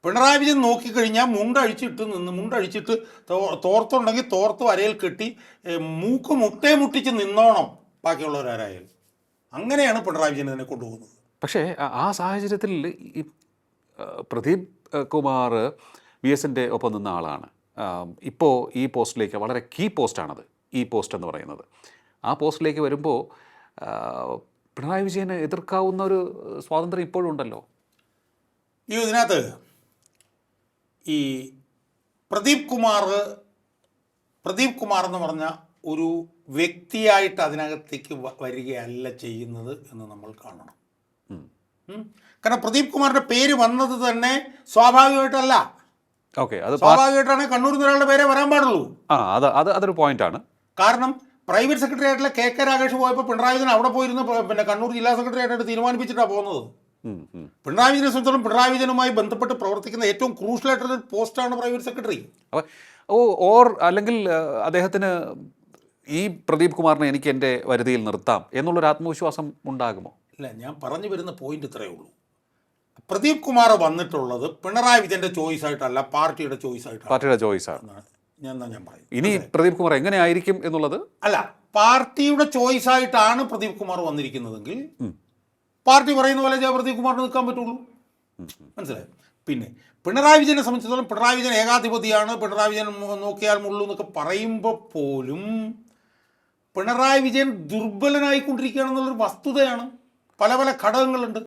പിണറായി വിജയൻ നോക്കിക്കഴിഞ്ഞാൽ മുണ്ടഴിച്ചിട്ട് നിന്ന് മുണ്ടഴിച്ചിട്ട് തോർത്തുണ്ടെങ്കിൽ തോർത്ത് വരയിൽ കെട്ടി മൂക്ക് മുട്ടിച്ച് നിന്നോണം ബാക്കിയുള്ളവരാരായാലും. അങ്ങനെയാണ് പിണറായി വിജയൻ ഇതിനെ കൊണ്ടുപോകുന്നത്. പക്ഷേ ആ സാഹചര്യത്തിൽ ഈ പ്രദീപ് കുമാർ VSൻ്റെ ഒപ്പം നിന്ന ആളാണ്. ഇപ്പോൾ ഈ പോസ്റ്റിലേക്ക് വളരെ കീ പോസ്റ്റാണത്, ഈ പോസ്റ്റ് എന്ന് പറയുന്നത്. ആ പോസ്റ്റിലേക്ക് വരുമ്പോൾ പിണറായി വിജയനെ എതിർക്കാവുന്ന ഒരു സ്വാതന്ത്ര്യം ഇപ്പോഴും ഉണ്ടല്ലോ. ഇതിനകത്ത് ഈ പ്രദീപ് കുമാർ എന്ന് പറഞ്ഞ ഒരു വ്യക്തിയായിട്ട് അതിനകത്തേക്ക് വരികയല്ല ചെയ്യുന്നത് എന്ന് നമ്മൾ കാണണം. കാരണം പ്രദീപ് കുമാറിൻ്റെ പേര് വന്നത് തന്നെ സ്വാഭാവികമായിട്ടല്ല. ഓക്കെ, അത് സ്വാഭാവികമായിട്ടാണ് കണ്ണൂരിൽ നിന്ന് ഒരാളുടെ പേരെ വരാൻ പാടുള്ളൂ. അതൊരു പോയിന്റാണ്. കാരണം പ്രൈവറ്റ് സെക്രട്ടറി ആയിട്ടുള്ള KK രാഗേഷ് പോയപ്പോൾ പിണറായി വിജയൻ അവിടെ പോയിരുന്ന് പിന്നെ കണ്ണൂർ ജില്ലാ സെക്രട്ടറി ആയിട്ട് തീരുമാനിപ്പിച്ചിട്ടാണ് പോകുന്നത്. പിണറായി വിജയനെ സംബന്ധിച്ചിടത്തോളം പിണറായി വിജയനുമായി ബന്ധപ്പെട്ട് പ്രവർത്തിക്കുന്ന ഏറ്റവും ക്രൂഷ്യലായിട്ടൊരു പോസ്റ്റാണ് പ്രൈവറ്റ് സെക്രട്ടറി. അല്ലെങ്കിൽ അദ്ദേഹത്തിന് ഈ പ്രദീപ് കുമാറിനെ എനിക്ക് എൻ്റെ വരുതിയിൽ നിർത്താം എന്നുള്ളൊരു ആത്മവിശ്വാസം ഉണ്ടാകുമോ? ഇല്ല, ഞാൻ പറഞ്ഞു വരുന്ന പോയിന്റ് ഇത്രയേ ഉള്ളൂ. പ്രദീപ് കുമാർ വന്നിട്ടുള്ളത് പിണറായി വിജയന്റെ ചോയ്സ് ആയിട്ടല്ല, പാർട്ടിയുടെ ചോയ്സ് ആയിട്ടാണ്. പാർട്ടിയുടെ ചോയ്സാണ് ഞാൻ പറയും. ഇനി പ്രദീപ് കുമാർ എങ്ങനെയായിരിക്കും എന്നുള്ളത് അല്ല, പാർട്ടിയുടെ ചോയ്സ് ആയിട്ടാണ് പ്രദീപ് കുമാർ വന്നിരിക്കുന്നതെങ്കിൽ പാർട്ടി പറയുന്ന പോലെ പ്രദീപ് കുമാറിന് നിൽക്കാൻ പറ്റുള്ളൂ. മനസ്സിലായോ? പിന്നെ പിണറായി വിജയനെ സംബന്ധിച്ചിടത്തോളം പിണറായി വിജയൻ ഏകാധിപതിയാണ്, പിണറായി വിജയൻ നോക്കിയാൽ മുള്ളൂ എന്നൊക്കെ പറയുമ്പോൾ പോലും പിണറായി വിജയൻ ദുർബലനായിക്കൊണ്ടിരിക്കുകയാണെന്നുള്ളൊരു വസ്തുതയാണ്. പല ഘടകങ്ങളുണ്ട്.